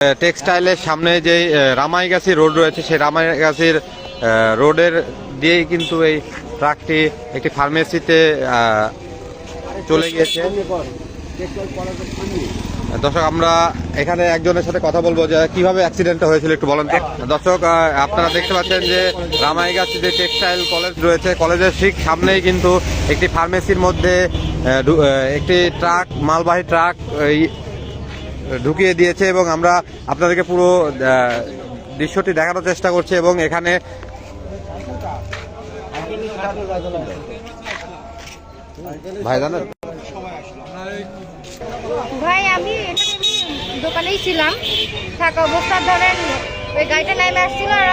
টেক্সটাইলের সামনে যে রামাইগাছি রোড রয়েছে, সেই রামাইগাছির রোডের দিয়েই কিন্তু এই ট্রাকটি একটি ফার্মেসিতে চলে গিয়েছে। দর্শক, আমরা এখানে একজনের সাথে কথা বলবো যে কিভাবে অ্যাক্সিডেন্টটা হয়েছিল, একটু বলেন তো। দর্শক, আপনারা দেখতে পাচ্ছেন যে রামাইগাছি যে টেক্সটাইল কলেজ রয়েছে, কলেজের ঠিক সামনেই কিন্তু একটি ফার্মেসির মধ্যে একটি ট্রাক, মালবাহী ট্রাক ঢুকিয়ে দিয়েছে এবং আমরা আপনাদেরকে পুরো দৃশ্যটি দেখানোর চেষ্টা করছি। এবং এখানে ভাই জানেন, ভাই আমি এখানে দোকানেই ছিলাম, থাকা অবস্থা ধরেন ওই গাড়িটা নেমে আসছিল আর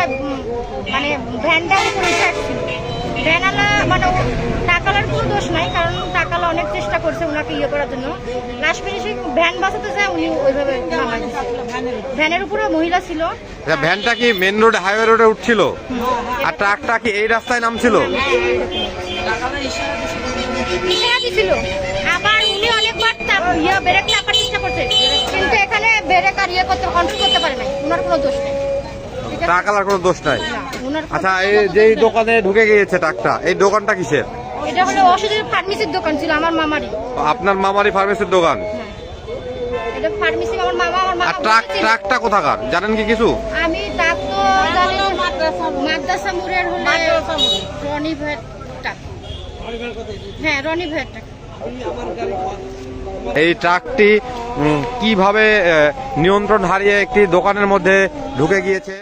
মানে ভ্যানটা উপরে উঠে আসছিল। ভ্যানওয়ালা মানে টাকালার কোনো দোষ নাই, কারণ টাকালা অনেক চেষ্টা করছে ওনাকে ইয়ে করার জন্য। লাস্ট ফিনিশে ভ্যান বাঁচাতে যায়, উনি ওইভাবে নামাই দিচ্ছে। ভ্যানের উপরে মহিলা ছিল। ভ্যানটা কি মেন রোডে, হাইওয়ে রোডে উঠছিল আর ট্রাকটা কি এই রাস্তায় নামছিল? ইশারা দিছিল, আবার উনি অনেকবার ব্রেক চাপার চেষ্টা করছে, কিন্তু এখানে ব্রেক আর ইয়ে করতে কন্ট্রোল করতে পারে নাই। ওনার কোনো দোষ নেই, টাকালার কোনো দোষ নাই। আচ্ছা, এই যে দোকানে ঢুকে গিয়েছে ট্রাকটা, এই দোকানটা কিসের? এটা হলো ওষুধের ফার্মেসির দোকান ছিল আমার মামারই। আপনার মামারই ফার্মেসির দোকান? এটা ফার্মেসি আমার মামা। আর ট্রাকটা কোথাকার জানেন কি কিছু? আমি ট্রাক তো জানি মাদ্রাসা মোড়ের হলে রনি ভেট ট্রাক। হ্যাঁ, রনি ভেট ট্রাক। এই ট্রাকটি কিভাবে নিয়ন্ত্রণ হারিয়ে একটি দোকানের মধ্যে ঢুকে গিয়েছে?